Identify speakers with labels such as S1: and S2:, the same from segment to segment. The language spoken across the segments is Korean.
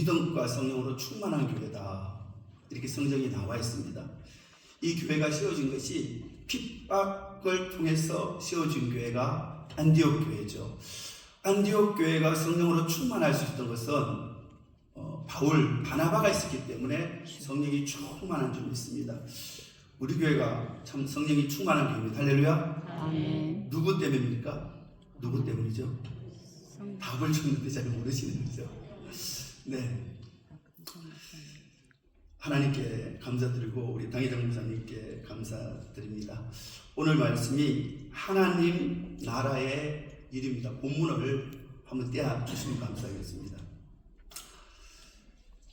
S1: 믿음과 성령으로 충만한 교회다. 이렇게 성경에 나와 있습니다. 이 교회가 세워진 것이 핍박을 통해서 세워진 교회가 안디옥 교회죠. 안디옥 교회가 성령으로 충만할 수 있었던 것은 바울, 바나바가 있었기 때문에 성령이 충만한 줄 믿습니다. 우리 교회가 참 성령이 충만한 교회입니다. 할렐루야.
S2: 아멘.
S1: 누구 때문입니까? 누구 때문이죠? 답을 줬는데 잘 모르시는 거죠. 네. 하나님께 감사드리고 우리 당회장 목사님께 감사드립니다. 오늘 말씀이 하나님 나라의 일입니다. 본문을 한번 떼어 주시면 감사하겠습니다.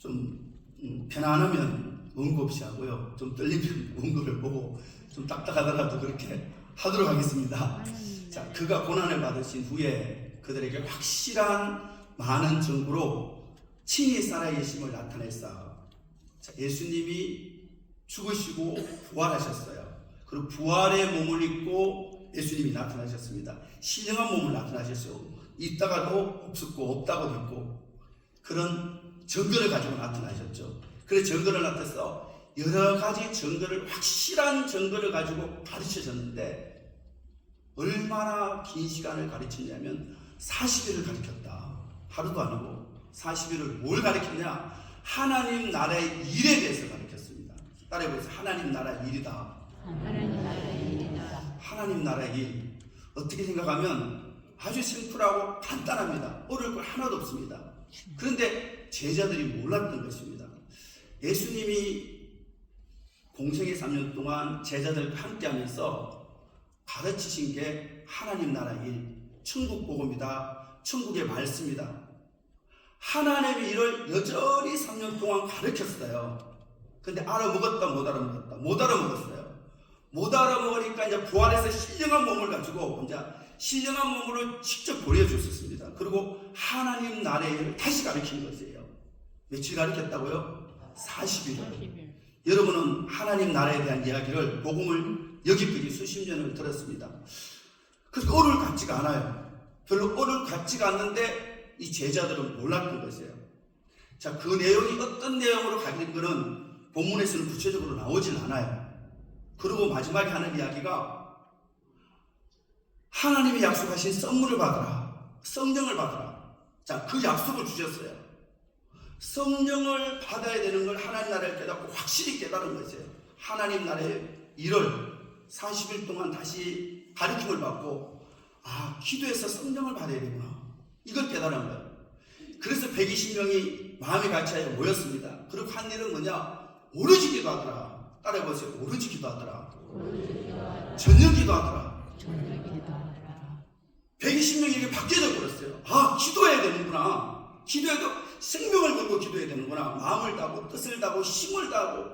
S1: 좀 편안하면 원고 없이 하고요. 좀 떨리면 원고를 보고 좀 딱딱하더라도 그렇게 하도록 하겠습니다. 자, 그가 고난을 받으신 후에 그들에게 확실한 많은 증거로 친히 살아계심을 나타냈사. 자, 예수님이 죽으시고 부활하셨어요. 그리고 부활의 몸을 입고 예수님이 나타나셨습니다. 신령한 몸을 나타나셨어요. 있다가도 없었고 없다고도 있고 그런 증거를 가지고 나타나셨죠. 그래서 증거를 나타내서 여러 가지 증거를 확실한 증거를 가지고 가르치셨는데 얼마나 긴 시간을 가르쳤냐면 40일을 가르쳤다. 하루도 아니고 40일을 뭘 가르쳤냐? 하나님 나라의 일에 대해서 가르쳤습니다. 따라해보세요. 하나님 나라 일이다.
S2: 하나님 나라의 일이다.
S1: 하나님 나라의 일. 어떻게 생각하면 아주 심플하고 간단합니다. 어려울 걸 하나도 없습니다. 그런데 제자들이 몰랐던 것입니다. 예수님이 공생의 3년 동안 제자들과 함께 하면서 가르치신 게 하나님 나라의 일, 천국 복음이다. 천국의 말씀이다. 하나님의 일을 여전히 3년 동안 가르쳤어요. 근데 알아먹었다 못 알아먹었다. 못 알아먹었어요. 못 알아먹으니까 이제 부활해서 신령한 몸을 가지고 이제 신령한 몸으로 직접 보여줬었습니다. 그리고 하나님 나라의 일을 다시 가르친 것이에요. 며칠 가르쳤다고요? 40일. 여러분은 하나님 나라에 대한 이야기를 복음을 여기까지 수십 년을 들었습니다. 그래서 어려울 것 같지가 않아요. 별로 어려울 것 같지가 않는데 이 제자들은 몰랐던 것이에요. 자, 그 내용이 어떤 내용으로 가는 것은 본문에서는 구체적으로 나오진 않아요. 그리고 마지막에 하는 이야기가 하나님이 약속하신 선물을 받아라. 성령을 받아라. 자, 그 약속을 주셨어요. 성령을 받아야 되는 걸 하나님 나라를 깨닫고 확실히 깨달은 것이에요. 하나님 나라의 일을 40일 동안 다시 가르침을 받고 기도해서 성령을 받아야 되구나. 이걸 깨달은 거예요. 그래서 120명이 마음이 같이하여 모였습니다. 그리고 한 일은 뭐냐? 오로지 기도하더라. 따라해보세요. 오로지 기도하더라. 전혀 기도하더라. 120명이 이렇게 바뀌어져 버렸어요. 기도해야 되는구나. 기도해도 생명을 걸고 기도해야 되는구나. 마음을 다하고 뜻을 다하고 힘을 다하고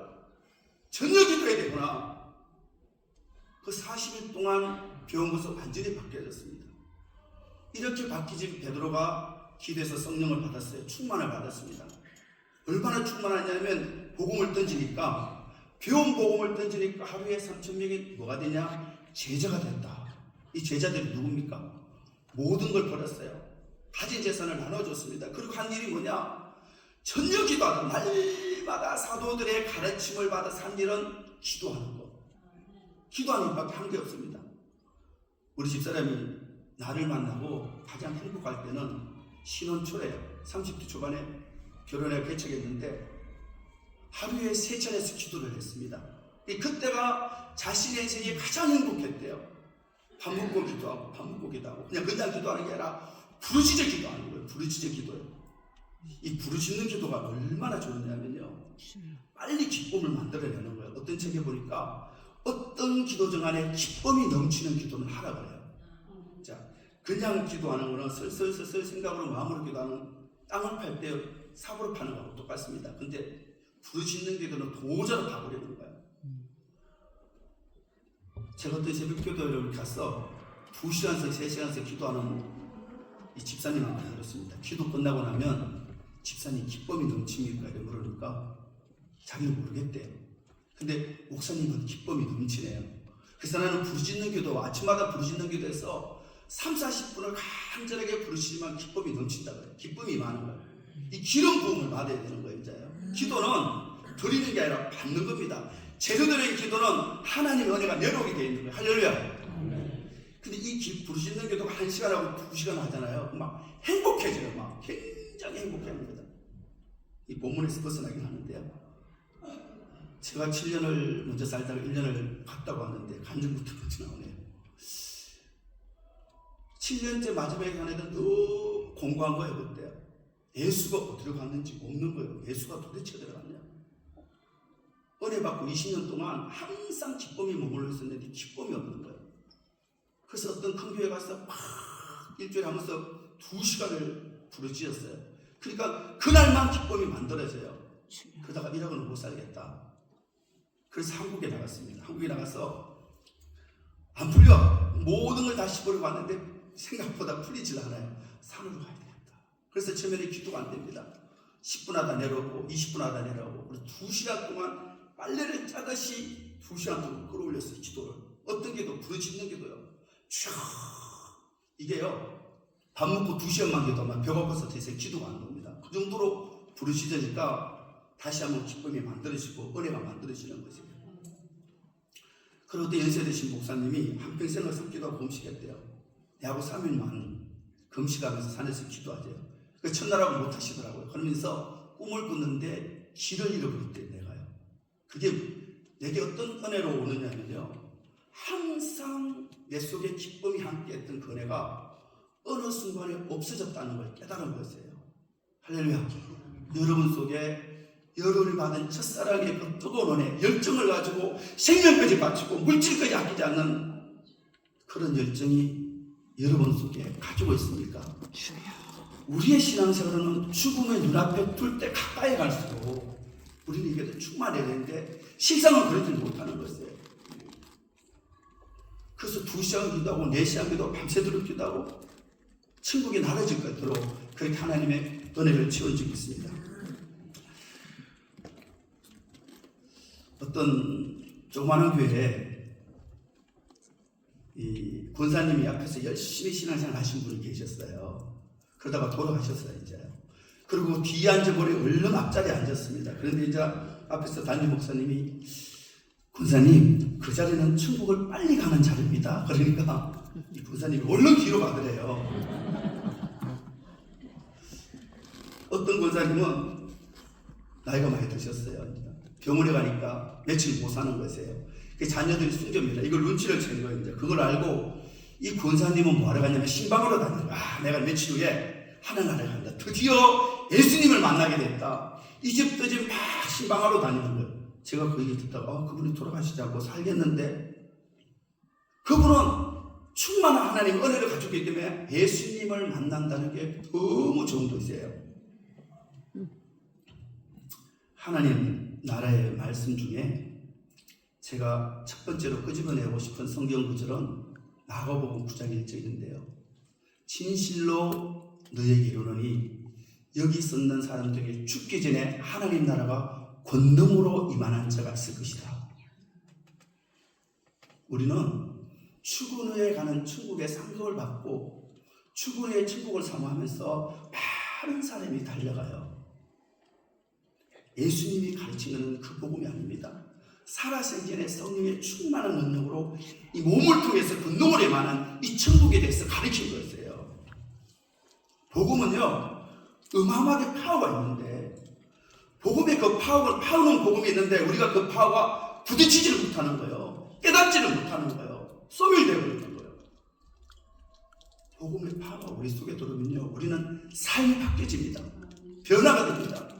S1: 전혀 기도해야 되구나. 그 40일 동안 배운 것은 완전히 바뀌어졌습니다. 이렇게 바뀌진 베드로가 기도해서 성령을 받았어요. 충만을 받았습니다. 얼마나 충만하냐면 복음을 던지니까 배운 복음을 던지니까 하루에 3,000명이 뭐가 되냐? 제자가 됐다. 이 제자들이 누굽니까? 모든 걸 버렸어요. 가진 재산을 나눠줬습니다. 그리고 한 일이 뭐냐? 전혀 기도하다. 날마다 사도들의 가르침을 받아서 한 일은 기도하는 것. 기도하는 것밖에 한 게 없습니다. 우리 집사람이 나를 만나고 가장 행복할 때는 신혼 초에 30대 초반에 결혼에 개척했는데 하루에 3차례씩 기도를 했습니다. 그때가 자신의 인생이 가장 행복했대요. 밥 먹고 기도하고 밥 먹고 기도하고 그냥 기도하는 게 아니라 부르짖어 기도하는 거예요. 부르짖어 기도예요. 이 부르짖는 기도가 얼마나 좋냐면요. 빨리 기쁨을 만들어내는 거예요. 어떤 책에 보니까 어떤 기도 안에 기쁨이 넘치는 기도는 하라 그래요. 자, 그냥 기도하는 거는 슬슬슬슬 생각으로 마음으로 기도하는 땅을 팔 때 삽으로 파는 거하고 똑같습니다. 근데 부르짖는 기도는 도저로 가버리는 거예요. 제가 어떤 새벽 기도를 가서 2시간씩 3시간씩 기도하는 이 집사님한테 물었습니다. 기도 끝나고 나면 집사님 기쁨이 넘칩니까? 이렇게 물으니까 자기는 모르겠대요. 근데 목사님은 기쁨이 넘치네요. 그래서 나는 부르짖는 기도, 아침마다 부르짖는 기도에서 30, 40분을 간절하게 부르짖지만 기쁨이 넘친다 그래요. 기쁨이 많은 거예요. 이 기름 부음을 받아야 되는 거예요. 이제요. 기도는 드리는 게 아니라 받는 겁니다. 제자들의 기도는 하나님의 은혜가 내려오게 되어 있는 거예요. 할렐루야. 근데 이 부르짖는 기도가 1시간하고 2시간 하잖아요. 막 행복해져요. 막 굉장히 행복해합니다. 이 본문에서 벗어나긴 하는데요. 제가 7년을 먼저 살다가 1년을 갔다고 하는데 간증부터 먼저 나오네요. 7년째 마지막에 간 애들 너무 공부한 거예요. 그때 예수가 어디로 갔는지 없는 거예요. 예수가 도대체 어디로 갔냐. 은혜 받고 20년 동안 항상 기쁨이 머물러 있었는데 기쁨이 없는 거예요. 그래서 어떤 큰 교회 가서 막 일주일에 하면서 2시간을 부르짖었어요. 그러니까 그날만 기쁨이 만들어져요. 그러다가 1억은 못 살겠다. 그래서 한국에 나갔습니다. 한국에 나가서 안 풀려. 모든 걸 다 씹으려고 왔는데 생각보다 풀리질 않아요. 산으로 가야 되겠다. 그래서 처음에는 기도가 안 됩니다. 10분 하다 내려오고 20분 하다 내려오고 그래서 2시간 동안 빨래를 짜듯이 2시간 동안 끌어올렸어요. 기도를. 어떤 기도? 부르짖는 기도요. 촤 이게요. 밥 먹고 2시간만 기도하면 벽 아파서 대세 기도가 안 납니다. 그 정도로 부르짖으니까 다시 한번 기쁨이 만들어지고 은혜가 만들어지는 거죠. 그런데 연세 드신 목사님이 한평생을 섬기다가 금식했대요. 내하고 3일만 금식하면서 산에서 기도하세요. 그 첫날하고 못 하시더라고요. 그러면서 꿈을 꿨는데 길을 잃어버렸대요. 내가요. 그게 내게 어떤 은혜로 오느냐면요. 항상 내 속에 기쁨이 함께했던 그 은혜가 어느 순간에 없어졌다는 걸 깨달은 것이에요. 할렐루야. 여러분 속에 여러분이 받은 첫사랑의 그 뜨거운 은혜, 열정을 가지고 생명까지 바치고 물질까지 아끼지 않는 그런 열정이 여러분 속에 가지고 있습니까? 우리의 신앙생활은 죽음의 눈앞에 둘 때 가까이 갈수록 우리는 이게 더 충만해야 되는데 실상은 그러지 못하는 것이에요. 그래서 2시간 기도하고 4시간 기도하고 밤새도록 기도하고 천국이 나눠질 것 같도록 그렇게 하나님의 은혜를 채워주고 있습니다. 어떤 조그마한 교회에 이 권사님이 앞에서 열심히 신앙생활 하신 분이 계셨어요. 그러다가 돌아가셨어요. 이제. 그리고 뒤에 앉아버리고 얼른 앞자리에 앉았습니다. 그런데 이제 앞에서 담임 목사님이 권사님 그 자리는 천국을 빨리 가는 자리입니다. 그러니까 이 권사님이 얼른 뒤로 가더래요. 어떤 권사님은 나이가 많이 드셨어요. 병원에 가니까 며칠 못 사는 것이에요. 그 자녀들이 숨깁니다. 이걸 눈치를 채는 거예요. 이제 그걸 알고 이 권사님은 뭐하러 갔냐면 신방으로 다니는 거야. 내가 며칠 후에 하늘나라에 간다. 드디어 예수님을 만나게 됐다. 이제부터 지금 막 신방하러 다니는 거예요. 제가 그 얘기 듣다가 그분이 돌아가시지 않고 살겠는데 그분은 충만한 하나님의 은혜를 가지고 있기 때문에 예수님을 만난다는 게 너무 좋은 것이에요. 하나님 나라의 말씀 중에 제가 첫 번째로 끄집어내고 싶은 성경 구절은 마가복음 9장 1절인데요. 진실로 너에게 이르노니 여기 섰는 사람들에게 죽기 전에 하나님 나라가 권능으로 임하는 자가 있을 것이다. 우리는 죽은 후에 가는 천국의 상급을 받고 죽은 후에 천국을 사모하면서 많은 사람이 달려가요. 예수님이 가르치는 그 복음이 아닙니다. 살아생전에 성령의 충만한 능력으로 이 몸을 통해서 권능으로 임하는 이 천국에 대해서 가르친 거였어요. 복음은요 어마어마하게 파워가 있는데 복음의 그 파워는 복음이 있는데 우리가 그 파워가 부딪히지를 못하는 거예요. 깨닫지를 못하는 거예요. 소멸되어 있는 거예요. 복음의 파워가 우리 속에 들어오면요 우리는 삶이 바뀌어집니다. 변화가 됩니다.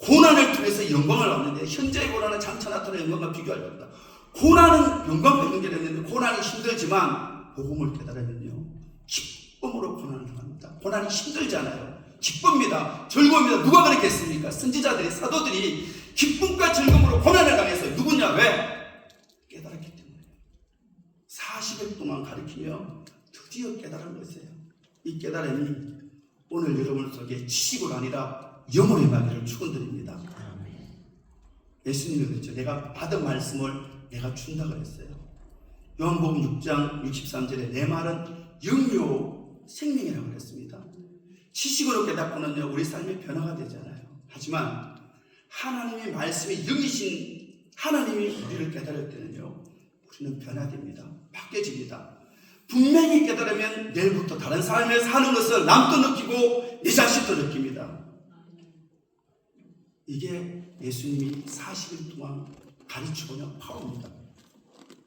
S1: 고난을 통해서 영광을 얻는데 현재의 고난은 장차 나타나는 영광과 비교할 수 없다. 고난은 영광과 연결했는데 고난이 힘들지만 복음을 깨달으면요 기쁨으로 고난을 당합니다. 고난이 힘들잖아요. 기쁩니다. 즐거움입니다. 누가 그랬겠습니까? 선지자들이 사도들이 기쁨과 즐거움으로 고난을 당해서 누구냐? 왜? 깨달았기 때문에 40일 동안 가르치며 드디어 깨달은 것이에요. 이 깨달음이 오늘 여러분 속에 지식으로 아니라 영으로 임하기를 축원드립니다. 예수님이 그랬죠. 내가 받은 말씀을 내가 준다 그랬어요. 요한복음 6장 63절에 내 말은 영요 생명이라고 그랬습니다. 지식으로 깨닫고는요 우리 삶의 변화가 되잖아요. 하지만 하나님의 말씀이 영이신 하나님이 우리를 깨달을 때는요 우리는 변화됩니다. 바뀌어집니다. 분명히 깨달으면 내일부터 다른 삶을 사는 것을 남도 느끼고 내 자신도 느낍니다. 이게 예수님이 40일 동안 가르치고는 파워입니다.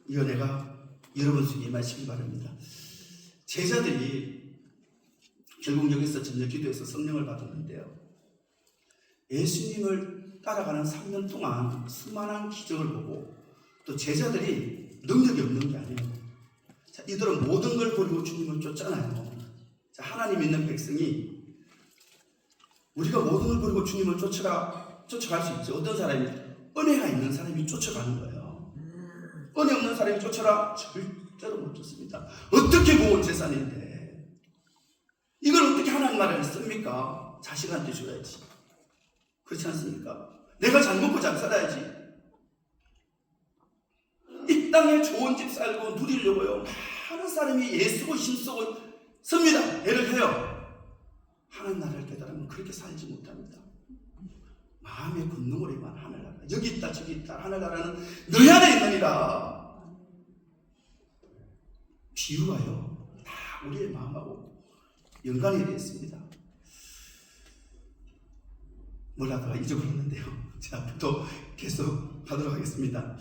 S1: 이 은혜가 여러분 속에 임하시기 바랍니다. 제자들이 결국 여기서 저녁 기도에서 성령을 받았는데요. 예수님을 따라가는 3년 동안 수많은 기적을 보고 또 제자들이 능력이 없는 게 아니에요. 자, 이들은 모든 걸 버리고 주님을 쫓잖아요. 자, 하나님 믿는 백성이 우리가 모든 걸 버리고 주님을 쫓아갈 수 있죠. 어떤 사람이 은혜가 있는 사람이 쫓아가는 거예요. 은혜 없는 사람이 쫓아라? 절대로 못 쫓습니다. 어떻게 모은 재산인데 이걸 어떻게 하나님 나라에 씁니까? 자식한테 줘야지. 그렇지 않습니까? 내가 잘 먹고 잘 살아야지. 이 땅에 좋은 집 살고 누리려고요 많은 사람이 예수고 힘쓰고 씁니다. 애를 해요. 하나님 나라를 깨달으면 그렇게 살지 못합니다. 마음의 권능으로만 하늘나라 여기 있다 저기 있다 하늘나라는 너희 안에 있느니라. 비유가요 다 우리의 마음하고 연관이 되어 있습니다. 뭘 하다가 잊어버렸는데요. 자, 또 계속 하도록 하겠습니다.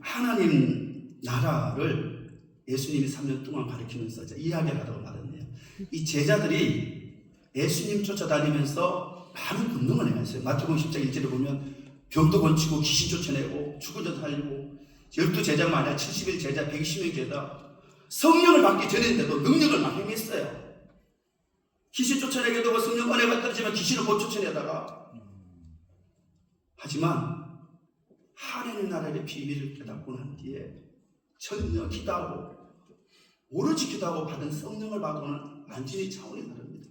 S1: 하나님 나라를 예수님이 3년 동안 가르치면서 이야기를 하다가 말았네요. 이 제자들이 예수님 쫓아다니면서 많은 권능을 행했어요. 마태복음 10장 1절에 보면 병도 고치고 귀신 쫓아내고 죽은 자 살리고 12제자가 아니라 71제자 120명 제자 성령을 받기 전인데도 능력을 막 행했어요. 귀신 쫓아내게 되고 성령 은혜가 떨어지면 귀신을 못 쫓아내다가 하지만 하나님 나라의 비밀을 깨닫고 난 뒤에 전혀 기도하고 오로지 기도하고 받은 성령을 받고는 완전히 차원이 다릅니다.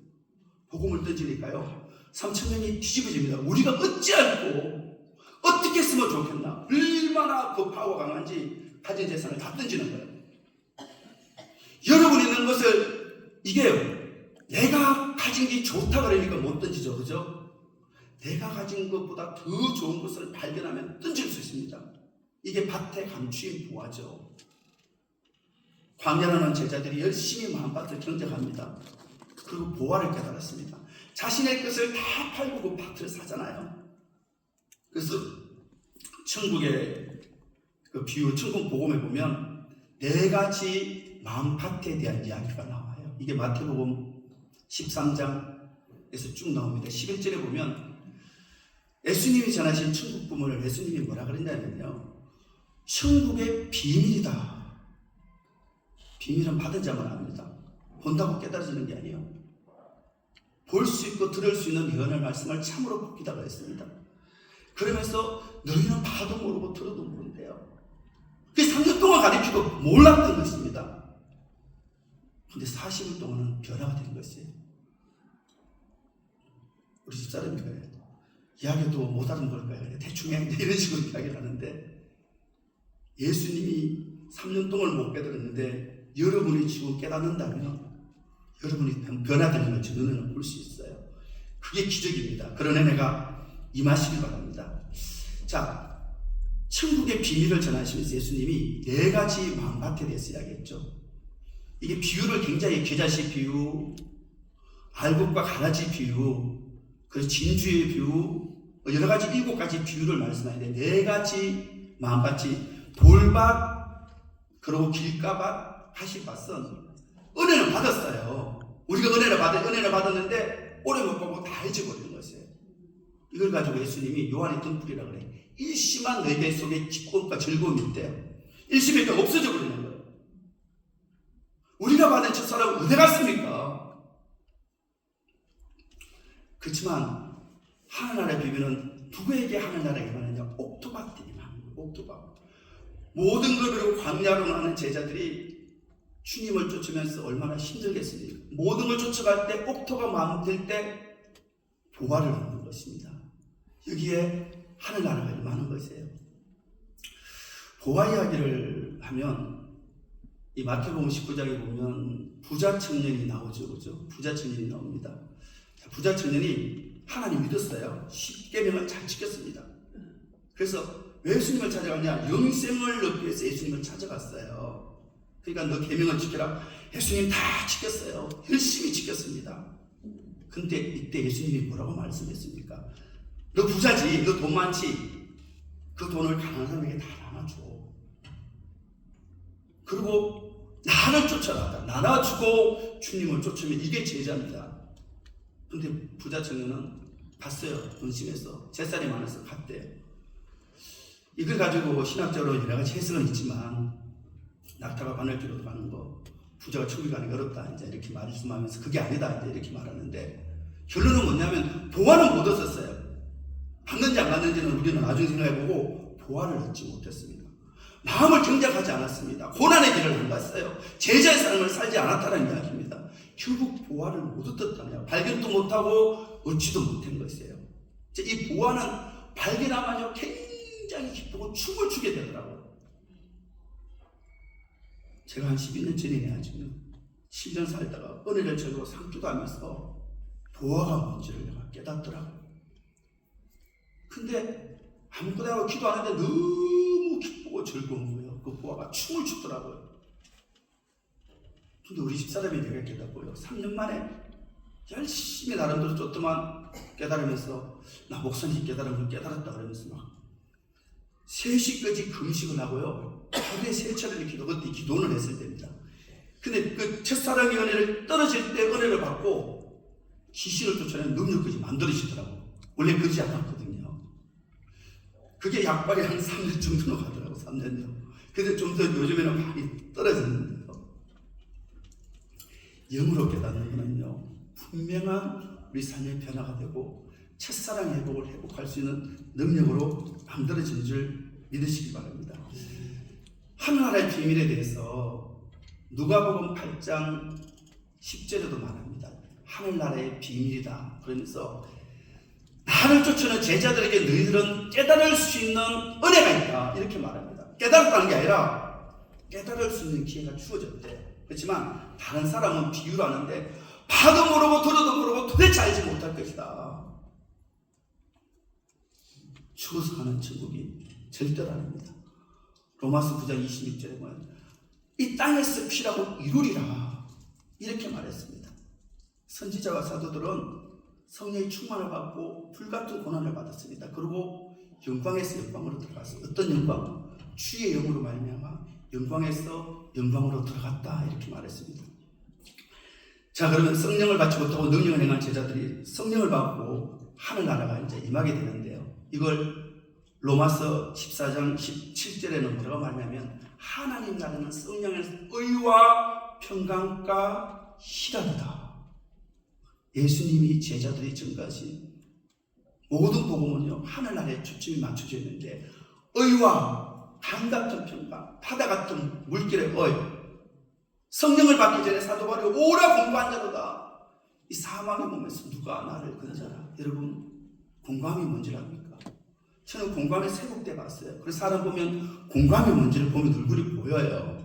S1: 복음을 던지니까요 3,000명이 뒤집어집니다. 우리가 어찌 알고 어떻게 쓰면 좋겠나 얼마나 그 파워가 강한지 가진 재산을 다 던지는 거예요. 여러분이 있는 것을 이게요 내가 가진 게 좋다 그러니까 못 던지죠. 그죠? 내가 가진 것보다 더 좋은 것을 발견하면 던질 수 있습니다. 이게 밭에 감추인 보화죠. 광야라는 제자들이 열심히 마음밭을 경작합니다. 그리고 보화를 깨달았습니다. 자신의 것을 다 팔고 그 밭을 사잖아요. 그래서 천국의 그 비유, 천국 복음에 보면 네 가지 마음밭에 대한 이야기가 나와요. 이게 마태복음 13장에서 쭉 나옵니다. 11절에 보면 예수님이 전하신 천국 부문을 예수님이 뭐라 그랬냐면요. 천국의 비밀이다. 비밀은 받은 자만 압니다. 본다고 깨달아지는 게 아니에요. 볼 수 있고 들을 수 있는 예언의 말씀을 참으로 복기다고 했습니다. 그러면서 너희는 봐도 모르고 들어도 모른대요. 그 3년 동안 가르치고 몰랐던 것입니다. 근데 40일 동안은 변화가 된 것이에요. 우리 집사람이 그래요. 이야기도 못 알아볼 거예요. 대충 해 이런 식으로 이야기를 하는데 예수님이 3년 동안 못 깨달았는데 여러분이 지금 깨닫는다면 여러분이 변화되는 걸 저는 볼 수 있어요. 그게 기적입니다. 그런 은혜가 임하시길 바랍니다. 자, 천국의 비밀을 전하시면서 예수님이 네 가지 마음밭에 대해서 이야기했죠. 이게 비유를 굉장히 겨자씨 비유, 알곡과 가라지 비유, 그 진주의 비유, 여러 가지 7가지 비유를 말씀하는데 네 가지 마음밭이 돌밭, 그리고 길가밭, 가시밭은 은혜를 받았어요. 우리가 은혜를 받았는데 오래 못 보고 다 잊어버리는 것이에요. 이걸 가지고 예수님이 요한의 등불이라 그래. 일심한 내 배 속에 기쁨과 즐거움이 있대요. 일심일 때 없어져 버리는 거예요. 우리가 받은 첫사랑은 어디 갔습니까? 그렇지만 하늘나라의 비밀은 누구에게 하늘나라가 임하느냐? 옥토밭들이 임하는 거예요. 옥토밭. 모든 걸 그리고 광야로 나는 제자들이 주님을 쫓으면서 얼마나 힘들겠습니까? 모든 걸 쫓아갈 때 옥토가 마음될 때 보화를 얻는 것입니다. 여기에 하늘나라가 임하는 것이에요. 보화 이야기를 하면 이 마태복음 19장에 보면 부자 청년이 나오죠. 그죠? 부자 청년이 나옵니다. 자, 부자 청년이 하나님 믿었어요. 십계명을 잘 지켰습니다. 그래서 왜 예수님을 찾아갔냐? 영생을 얻기 위해서 예수님을 찾아갔어요. 그러니까 너 계명을 지켜라. 예수님 다 지켰어요. 열심히 지켰습니다. 근데 이때 예수님이 뭐라고 말씀했습니까? 너 부자지, 너 돈 많지, 그 돈을 가난한 사람에게 다 나눠줘. 그리고 나를 쫓아라. 나눠주고 주님을 쫓으면 이게 제자입니다. 근데 부자 청년은 갔어요. 근심해서 재산이 많아서 갔대요. 이걸 가지고 신학적으로 여러 가지 해석은 있지만 낙타가 바늘기로 가는 거, 부자가 천국 가는 게 어렵다 이제 이렇게 말씀하면서 그게 아니다 이제 이렇게 말하는데, 결론은 뭐냐면 보화는 못 얻었어요. 받는지 안 받는지는 우리는 나중에 생각해보고 보화를 얻지 못했습니다. 마음을 경작하지 않았습니다. 고난의 길을 안 갔어요. 제자의 삶을 살지 않았다는 이야기입니다. 결국 보화를 못 얻었다네요. 발견도 못하고 얻지도 못한 것이에요. 이 보화는 발견하면요 굉장히 기쁘고 춤을 추게 되더라고요. 제가 한 12년 전이네요. 지금 7년 살다가 은혜를 저리고 상주도 하면서 보화가 뭔지를 내가 깨닫더라고요. 근데 아무것도 하고 기도 안 하는데 너무 기쁘고 즐거운 거예요. 그 보화가 춤을 추더라고요. 근데 우리 집사람이 내가 깨닫고요. 3년 만에 열심히 나름대로 쫓더만 깨달으면서 나 목사님 깨달은 걸 깨달았다 그러면서 막 3시까지 금식을 하고요. 하루에 3차례를 기도, 그때 기도는 했을 때입니다. 근데 그 첫사랑의 은혜를 떨어질 때 은혜를 받고 귀신을 쫓아내는 능력까지 만들어지더라고요. 원래 그러지 않았거든요. 그게 약발이 한 3년 정도는 가더라고요. 3년요. 근데 좀 더 요즘에는 많이 떨어졌는데요. 영으로 깨닫는 거는요, 분명한 우리 삶의 변화가 되고 첫사랑 회복을 회복할 수 있는 능력으로 만들어지는 줄 믿으시기 바랍니다. 하늘나라의 비밀에 대해서 누가복음 8장 10절에도 말합니다. 하늘나라의 비밀이다. 그러면서 나를 쫓는 제자들에게 너희들은 깨달을 수 있는 은혜가 있다. 이렇게 말합니다. 깨달았다는 게 아니라 깨달을 수 있는 기회가 주어졌대. 그렇지만 다른 사람은 비유를 하는데 봐도 모르고 들어도 모르고 도대체 알지 못할 것이다. 죽어서 가는 천국이 절대로 아닙니다. 로마서 9장 26절에 보면 이 땅에서 피라고 이루리라 이렇게 말했습니다. 선지자와 사도들은 성령의 충만을 받고 불같은 고난을 받았습니다. 그리고 영광에서 영광으로 들어갔어요. 어떤 영광? 주의 영으로 말미암아 영광에서 영광으로 들어갔다 이렇게 말했습니다. 자, 그러면 성령을 받지 못하고 능력을 행한 제자들이 성령을 받고 하늘나라가 이제 임하게 되는데요. 이걸 로마서 14장 17절에는 뭐라고 말하냐면 하나님 나라는 성령의 의와 평강과 희락이다. 예수님이 제자들이 전가하신 모든 복음은요 하늘나라에 초점이 맞춰져 있는데 의와 강 같은 평강, 바다 같은 물결의 의, 성령을 받기 전에 사도 바울이 오라 공부한 자로다. 이 사망의 몸에서 누가 나를 건져라. 여러분 공감이 뭔지 압니까? 저는 공감이 세곡돼 봤어요. 그래서 사람 보면 공감이 뭔지를 보면 얼굴이 보여요.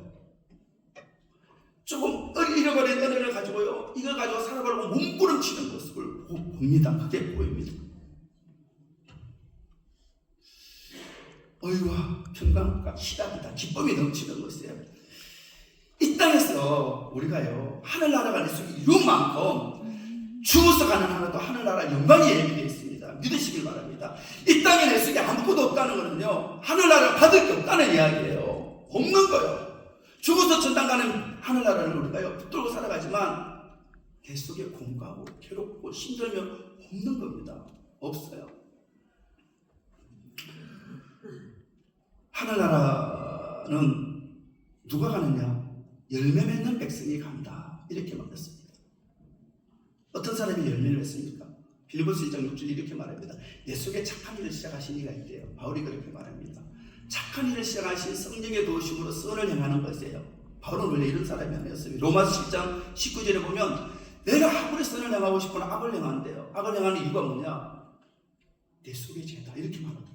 S1: 조금 잃어버린 은혜를 가지고요 이걸 가지고 살아가려고 몸부림치는 모습을 봅니다. 그게 보입니다. 의와 평강과 희락이다. 기쁨이 넘치는 것이에요. 이 땅에서 우리가요 하늘나라가 낼 수 이룬 만큼 죽어서 가는 하나도 하늘나라 영광이 예비되어 있습니다. 믿으시길 바랍니다. 이 땅에 낼 수 있게 아무것도 없다는 거는요 하늘나라를 받을 게 없다는 이야기예요. 없는 거예요. 죽어서 천당 가는 하늘나라를 우리가요 붙들고 살아가지만 내 속에 공고하고 괴롭고 힘들며 없는 겁니다. 없어요. 하늘나라는 누가 가느냐? 열매 맺는 백성이 간다. 이렇게 말했습니다. 어떤 사람이 열매를 맺습니까? 빌립보서 1장 6절 이렇게 말합니다. 내 속에 착한 일을 시작하신 이가 있대요. 바울이 그렇게 말합니다. 착한 일을 시작하신 성령의 도우심으로 선을 행하는 것이에요. 바울은 원래 이런 사람이 아니었습니다. 로마서 10장 19절에 보면 내가 아무리 선을 행하고 싶거나 악을 행한대요. 악을 행하는 이유가 뭐냐? 내 속에 죄다. 이렇게 말합니다.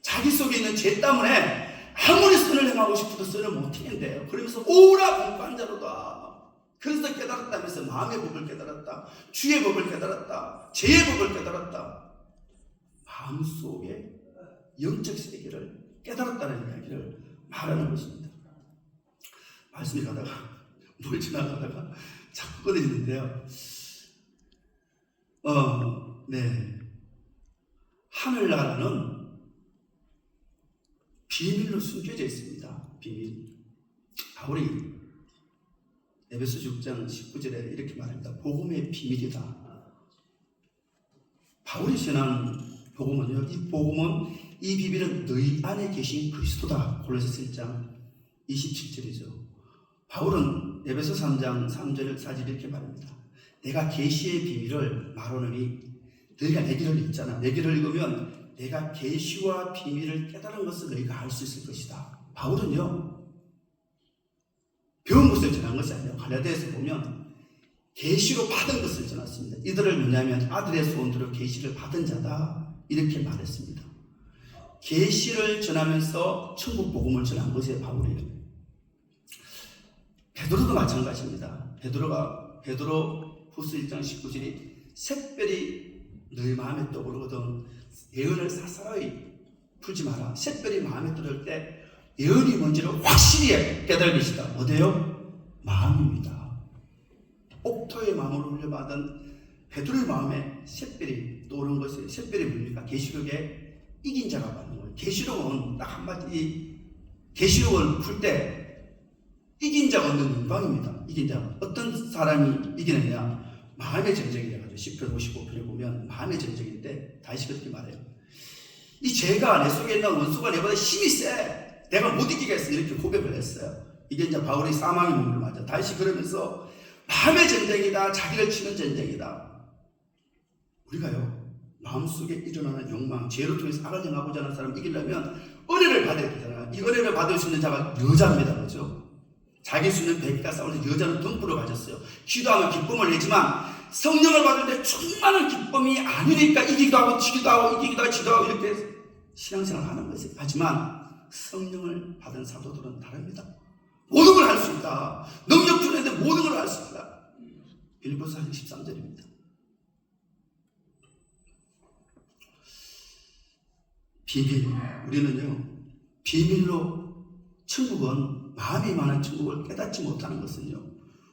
S1: 자기 속에 있는 죄 때문에 아무리 선을 행하고 싶어도 선을 못하는데요. 그러면서 오라 공간자로다. 그래서 깨달았다면서 마음의 법을 깨달았다. 주의 법을 깨달았다. 죄의 법을 깨달았다. 마음속에 영적 세계를 깨달았다는 이야기를 말하는 것입니다. 말씀이 가다가 뭘 지나가다가 자꾸 꺼내지는데요. 네. 하늘나라는 비밀로 숨겨져 있습니다. 비밀. 바울이 에베소 6장 19절에 이렇게 말합니다. 복음의 비밀이다. 바울이 전한 복음은요, 이 복음은 이 비밀은 너희 안에 계신 그리스도다. 골로새 1장 27절이죠. 바울은 에베소 3장 3절 4절 이렇게 말합니다. 내가 계시의 비밀을 말하노니 너희가 내 길을 읽잖아. 내 길을 읽으면 내가 계시와 비밀을 깨달은 것을 너희가 알 수 있을 것이다. 바울은요, 배운 것을 전한 것이 아니에요. 갈라디아에서 보면 계시로 받은 것을 전했습니다. 이들을 뭐냐면 아들의 소원대로 계시를 받은 자다. 이렇게 말했습니다. 계시를 전하면서 천국 복음을 전한 것이 바울이에요. 베드로도 마찬가지입니다. 베드로 후서 1장 19절이 샛별이 너희 마음에 떠오르거든 예언을 사사로이 풀지 마라. 샛별이 마음에 들을 때 예언이 뭔지를 확실히 깨달을 것이다. 어디요? 마음입니다. 옥토의 마음으로 흘려받은 베드로의 마음에 샛별이 떠오른 것이, 샛별이 뭡니까? 계시록에 이긴 자가 받는 거예요. 계시록은 딱 한마디, 계시록을 풀 때 이긴 자가 얻는 영광입니다. 이긴 자. 어떤 사람이 이기느냐? 마음의 전쟁이라 가지고 10편 55편에 보면 마음의 전쟁인데 다시 그렇게 말해요. 이 죄가 내 속에 있는 원수가 내보다 힘이 세. 내가 못 이기겠어. 이렇게 고백을 했어요. 이게 이제 바울이 사망의 몸을 맞아. 다시 그러면서 마음의 전쟁이다. 자기를 치는 전쟁이다. 우리가요, 마음속에 일어나는 욕망, 죄로 통해서 악을 행하고자 하는 사람을 이기려면 은혜를 받아야 되잖아요. 이 은혜를 받을 수 있는 자가 여자입니다. 그렇죠? 자기 수 있는 백이가 싸우는 여자는 덤불을 가졌어요. 기도하면 기쁨을 내지만 성령을 받을 때 충만한 기쁨이 아니니까 이기기도 하고 지기도 하고 이기기도 하고 지기도 하고 이렇게 신앙생활을 하는 거죠. 하지만 성령을 받은 사도들은 다릅니다. 모든 걸 할 수 있다. 능력 주는데 모든 걸 할 수 있다. 빌립보서 13절입니다. 비밀. 우리는요, 비밀로 천국은 마음이 많은 천국을 깨닫지 못하는 것은요,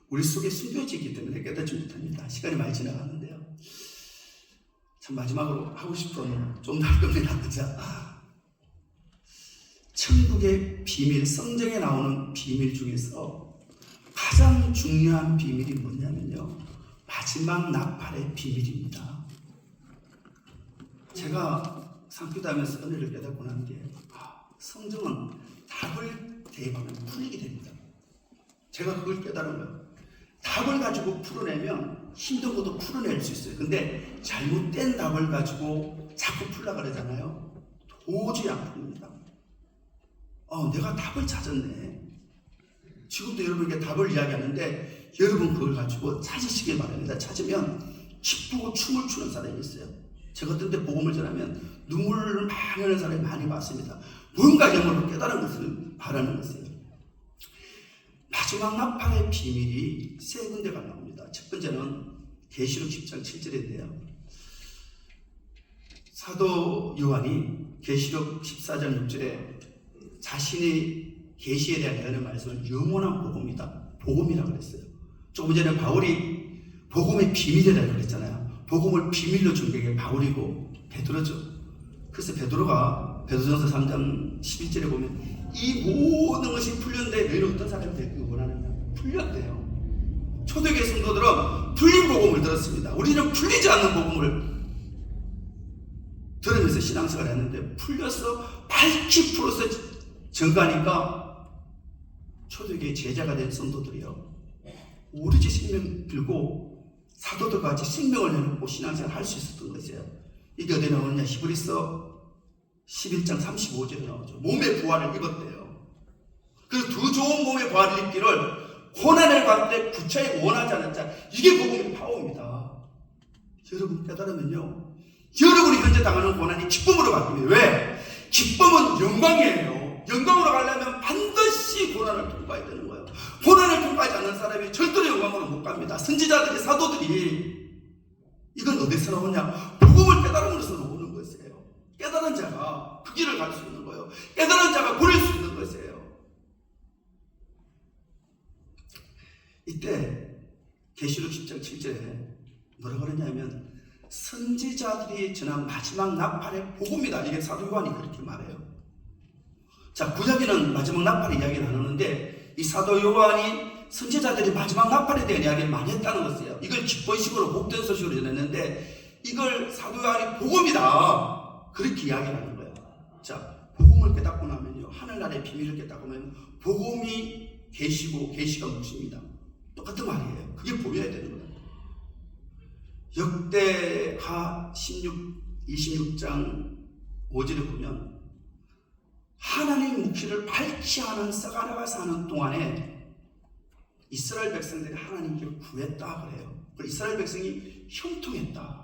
S1: 우리 속에 숨겨져 있기 때문에 깨닫지 못합니다. 시간이 많이 지나갔는데요. 참 마지막으로 하고 싶은 좀 더 할 겁니다. 천국의 비밀, 성경에 나오는 비밀 중에서 가장 중요한 비밀이 뭐냐면요, 마지막 나팔의 비밀입니다. 제가 상기도하면서 은혜를 깨닫고 난 게, 성경은 답을 대입하면 풀리게 됩니다. 제가 그걸 깨달은 거예요. 답을 가지고 풀어내면 힘든 것도 풀어낼 수 있어요. 근데 잘못된 답을 가지고 자꾸 풀려고 그러잖아요. 도저히 안 풀립니다. 내가 답을 찾았네. 지금도 여러분에게 답을 이야기하는데 여러분 그걸 가지고 찾으시길 바랍니다. 찾으면 기쁘고 춤을 추는 사람이 있어요. 제가 어떤 때 복음을 전하면 눈물을 많이 흘리는 사람이 많이 봤습니다. 뭔가 영어로 깨달은 것을 바라는 것이에요. 마지막 나팔의 비밀이 세 군데가 나옵니다. 첫 번째는 계시록 10장 7절인데요. 사도 요한이 계시록 14장 6절에 자신의 계시에 대한 예언의 말씀을 영원한 복음이라고 그랬어요. 조금 전에 바울이 복음의 비밀이라고 그랬잖아요. 복음을 비밀로 준 게 바울이고 베드로죠. 그래서 베드로가 베드로전서 3장 11절에 보면 이 모든 것이 풀렸는데 너희는 어떤 사람이 되기 원하느냐? 풀렸대요. 초대교회 성도들은 풀린 복음을 들었습니다. 우리는 풀리지 않는 복음을 들으면서 신앙생활을 했는데 풀려서 밝히 풀어서 증가하니까 초대교회 제자가 된 성도들이요, 오로지 생명 들고 사도들 같이 생명을 내놓고 신앙생활을 할 수 있었던 것이에요. 이게 어디 나오느냐? 히브리서 11장 35절에 나오죠. 몸의 부활을 입었대요. 그래서 더 좋은 몸의 부활을 입기를 고난을 받을 때 구차히 원하지 않은 자, 이게 복음의 파워입니다. 여러분 깨달으면요, 여러분이 현재 당하는 고난이 기쁨으로 바뀝니다. 왜? 기쁨은 영광이에요. 영광으로 가려면 반드시 고난을 통과해야 되는 거예요. 고난을 통과하지 않는 사람이 절대로 영광으로 못 갑니다. 선지자들이, 사도들이 이건 어디서 나오냐? 복음을 깨달음으로써 나오는 것이에요. 깨달은 자가 그 길을 갈 수 있는 거예요. 깨달은 자가 보낼 수 있는 것이에요. 이때 계시록 10장 7절에 뭐라고 그러냐면 선지자들이 전한 마지막 나팔의 복음이다. 이게 사도 요한이 그렇게 말해요. 자, 구약에는 마지막 나팔의 이야기를 안 하는데 이 사도 요한이 선지자들이 마지막 나팔에 대한 이야기를 많이 했다는 것이에요. 이걸 기뻐식으로 복된 소식으로 전했는데 이걸 사도 요한이 복음이다. 그렇게 이야기를 하는 거예요. 자, 복음을 깨닫고 나면요, 하늘나라의 비밀을 깨닫고 나면 복음이 계시고 계시가 무엇입니다. 똑같은 말이에요. 그게 보여야 되는 거예요. 역대하 26장 5절에 보면 하나님 묵시를 밝히 하는 서가랴가 사는 동안에 이스라엘 백성들이 하나님께 구했다 그래요. 이스라엘 백성이 형통했다.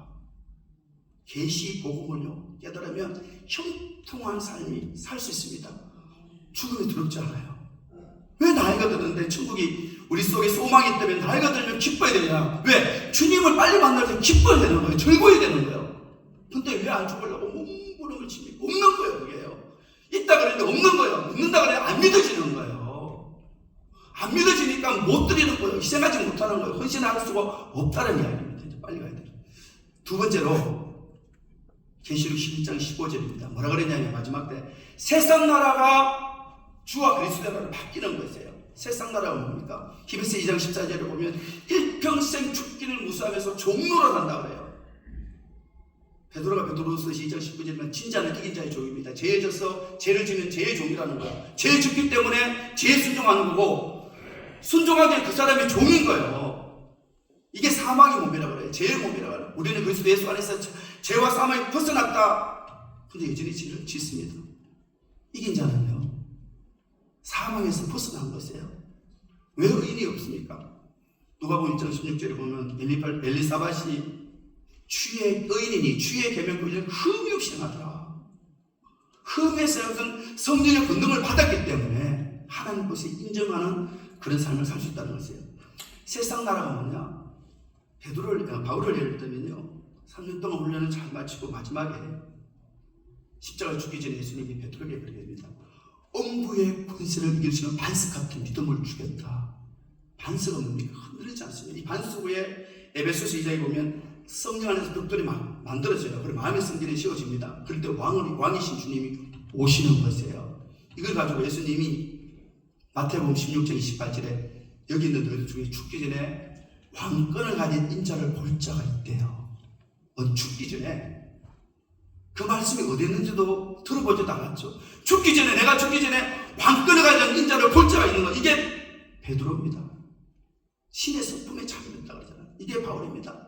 S1: 계시 복음을요 깨달으면 형통한 삶이 살 수 있습니다. 죽음이 두렵지 않아요. 왜 나이가 드는데 천국이 우리 속에 소망이 때문에 나이가 들면 기뻐야 되냐? 왜? 주님을 빨리 만날 때 기뻐야 되는 거예요. 즐거워야 되는 거예요. 근데 왜 안 죽으려고 몸부림을 칩니까? 없는 거예요. 그게요. 있다 그랬는데 없는 거예요. 믿는다 그랬는데 안 믿어지는 거예요. 안 믿어지니까 못 드리는 거예요. 희생하지 못하는 거예요. 헌신할 수가 없다는 이야기입니다. 이제 빨리 가야 돼요. 두 번째로 계시록 11장 15절입니다. 뭐라 그랬냐면 마지막 때 세상 나라가 주와 그리스도의 나라로 바뀌는 것이에요. 세상 나라가 뭡니까? 히브리서 2장 14절에 보면 일평생 죽기를 무수하면서 종로로 산다 그래요. 베드로가 베드로서 2장 19절이면 진짜는 이긴 자의 종입니다. 죄에 져서 죄를 지면 죄의 종이라는 거예요. 죄에 졌기 때문에 죄에 순종하는 거고 순종하기에 그 사람이 종인 거예요. 이게 사망의 몸이라고 그래요. 죄의 몸이라고 그래요. 우리는 그리스도 예수 안에서 죄와 사망이 벗어났다. 근데 여전히 죄를 짓습니다. 이긴 자는요 사망에서 벗어난 것이에요. 왜 의인이 없습니까? 누가복음 1장 16절에 보면 엘리사벳이 주의 의인이니 주의 계명을 흠이 없이 행하더라. 흠에서 성령의 권능을 받았기 때문에 하나님 것을 인정하는 그런 삶을 살 수 있다는 것이에요. 세상 나라가 뭐냐? 바울을 예를 들면요 3년 동안 훈련을 잘 마치고 마지막에 십자가 죽기 전에 예수님이 베드로에게 그렇게 됩니다. 엄부의 권세를 이길 수 있는 반석 같은 믿음을 주겠다. 반석은 뭡니까? 흔들리지 않습니다. 이 반석 후에 에베소서 2장에 보면 성령 안에서 벽돌이 만들어져요. 그리고 마음의 성전이 씌워집니다. 그럴 때 왕이신 주님이 오시는 것이에요. 이걸 가지고 예수님이 마태복음 16장 28절에 여기 있는 너희들 중에 죽기 전에 왕권을 가진 인자를 볼 자가 있대요. 죽기 전에 그 말씀이 어디 있는지도 들어보지도 않았죠. 내가 죽기 전에 왕권을 가진 인자를 볼 자가 있는 것. 이게 베드로입니다. 신의 성품에 참여했다 그러잖아요. 이게 바울입니다.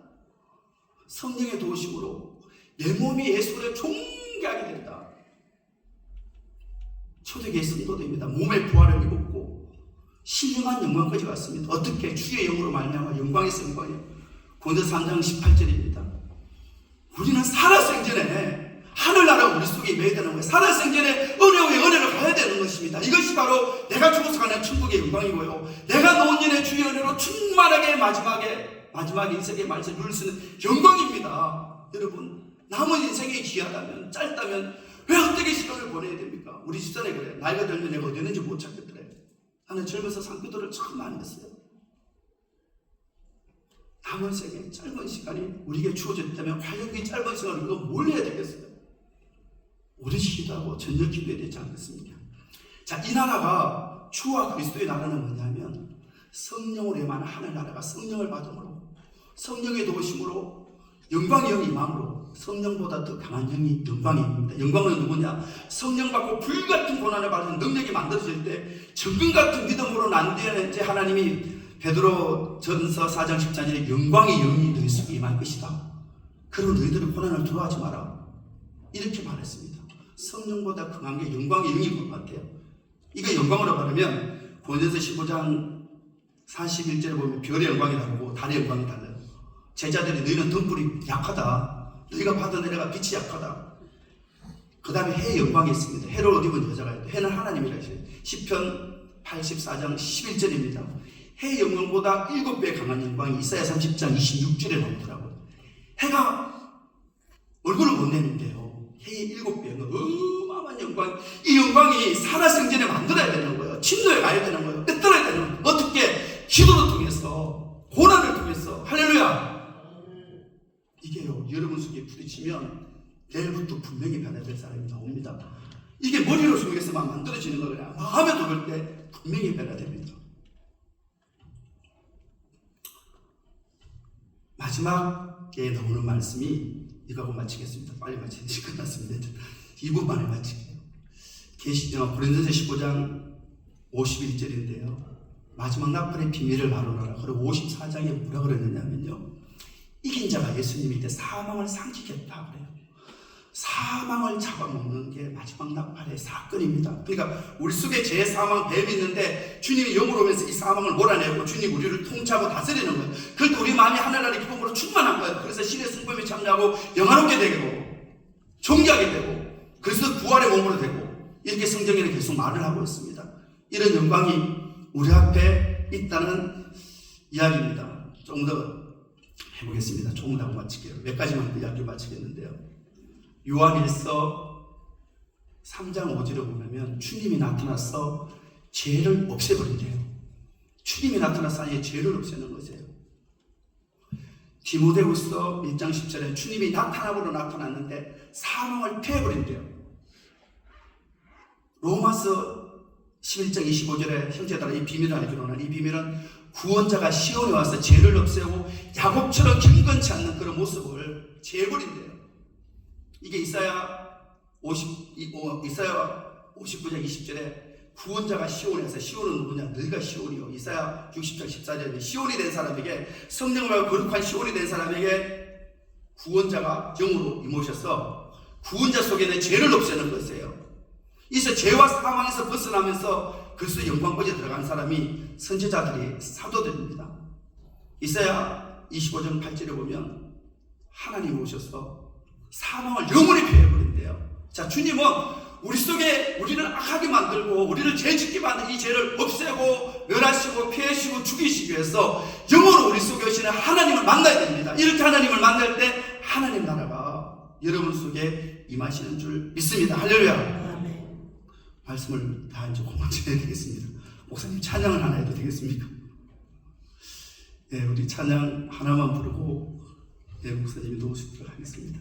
S1: 성령의 도우심으로 내 몸이 예수를 존귀하게 된다. 초대교회 성도들입니다. 몸의 부활을 입었고 신령한 영광까지 갔습니다. 어떻게? 주의 영으로 말미암아 영광에서 영광이에요. 고린도서 3장 18절입니다. 우리는 살아생전에 하늘나라가 우리 속에 임해야 되는 거예요. 살아생전에 은혜 위에 은혜를 가야 되는 것입니다. 이것이 바로 내가 죽어서 가는 천국의 영광이고요. 내가 노년의 주의 은혜로 충만하게 마지막에 인생의 말씀을 누릴 수 있는 영광입니다. 여러분, 남은 인생이 귀하다면 짧다면 왜 어떻게 시간을 보내야 됩니까? 우리 집사람이 그래. 나이가 들면 내가 어디 있는지 못 찾겠더래. 나는 젊어서 산기도를 참 많이 했어요. 남은 생의 짧은 시간이 우리에게 주어졌다면 과연 이 짧은 시간을 우리가 뭘 해야 되겠어요? 오래 기도하고 전력 기도해야 되지 않겠습니까? 자, 이 나라가 주와 그리스도의 나라는 뭐냐면 성령으로 임하는 하늘나라가 성령을 받음으로 성령의 도우심으로 영광의 영이 임함으로 성령보다 더 강한 영이 영광입니다. 영광은 누구냐? 성령 받고 불같은 고난을 받는 능력이 만들어질 때 정금 같은 믿음으로 난되는 이제 하나님이 베드로 전서 4장 14절에 영광의 영이 너희 속에 임할 것이다. 그리고 너희들은 고난을 두려워하지 마라. 이렇게 말했습니다. 성령보다 강한 게 영광의 영인 것 같아요. 이거 영광으로 말하면 고린도서 15장 41절에 보면 별의 영광이 다르고 달의 영광이 달라요. 제자들이 너희는 등불이 약하다. 너희가 받은 은혜가 빛이 약하다. 그 다음에 해의 영광이 있습니다. 해를 옷 입은 여자가 있다. 해는 하나님이라 했어요. 시편 84장 11절입니다. 해의 영광보다 7배 강한 영광이 이사야 30장 26절에 나오더라고요. 해가 얼굴을 못 내는데요. 해의 7배는 어마어마한 영광. 이 영광이 살아생전에 만들어야 되는 거예요. 침노에 가야 되는 거예요. 끄떡어야 되는 거예요. 어떻게? 기도를 통해서, 고난을 통해서. 할렐루야. 이게요, 여러분 속에 부딪히면 내일부터 분명히 변화될 사람이 나옵니다. 이게 머리로 속에서만 만들어지는 거예요. 마음에 들을 때 분명히 변화됩니다. 마지막에 나오는 말씀이 이거하고 마치겠습니다. 빨리 마치지 끝났습니다. 2분 만에 마칠게요. 고린도서 15장 51절인데요. 마지막 나팔의 비밀을 말하노라. 그리고 54장에 뭐라 그랬느냐면요. 이긴 자가 예수님이 때 사망을 상기겠다 그래요. 사망을 잡아먹는 게 마지막 나팔의 사건입니다. 그러니까 우리 속에 제 사망 뱀이 있는데 주님이 영으로 오면서 이 사망을 몰아내고 주님 우리를 통치하고 다스리는 거예요. 그럴 때 우리 마음이 하늘나라의 기쁨으로 충만한 거예요. 그래서 신의 승범에 참여하고 영화롭게 되고 존귀하게 되고 그래서 부활의 몸으로 되고 이렇게 성경에는 계속 말을 하고 있습니다. 이런 영광이 우리 앞에 있다는 이야기입니다. 조금 더 해보겠습니다. 조금 더 하고 마칠게요. 몇 가지만 이야기 마치겠는데요. 요한일서 3장 5절에 보면 주님이 나타나서 죄를 없애버린대요. 주님이 나타나서 아예 죄를 없애는 것이에요. 디모데후서 1장 10절에 주님이 나타나고로 나타났는데 사망을 패해버린대요. 로마서 11장 25절에 형제들아 이 비밀을 알기로는 이 비밀은 구원자가 시온에 와서 죄를 없애고 야곱처럼 경건치 않는 그런 모습을 재해버린대요. 이게 이사야 59장 20절에 구원자가 시온에서 시온은 누구냐? 너희가 시온이요. 이사야 60장 14절에 시온이 된 사람에게 성령을 받고 거룩한 시온이 된 사람에게 구원자가 영으로 임하셔서 구원자 속에는 죄를 없애는 것이에요. 이서 죄와 사망에서 벗어나면서 그리스도 영광까지 들어간 사람이 선지자들이 사도들입니다. 이사야 25장 8절에 보면 하나님 오셔서 사망을 영원히 패해버린대요. 자, 주님은 우리 속에 우리를 악하게 만들고 우리를 죄짓게 만든 이 죄를 없애고 멸하시고 피하시고 죽이시기 위해서 영원히 우리 속에 오시는 하나님을 만나야 됩니다. 이렇게 하나님을 만날 때 하나님 나라가 여러분 속에 임하시는 줄 믿습니다. 할렐루야. 말씀을 다 이제 고만쳐야 되겠습니다. 목사님 찬양을 하나 해도 되겠습니까? 네, 우리 찬양 하나만 부르고 네, 목사님이 놓으시도록 하겠습니다.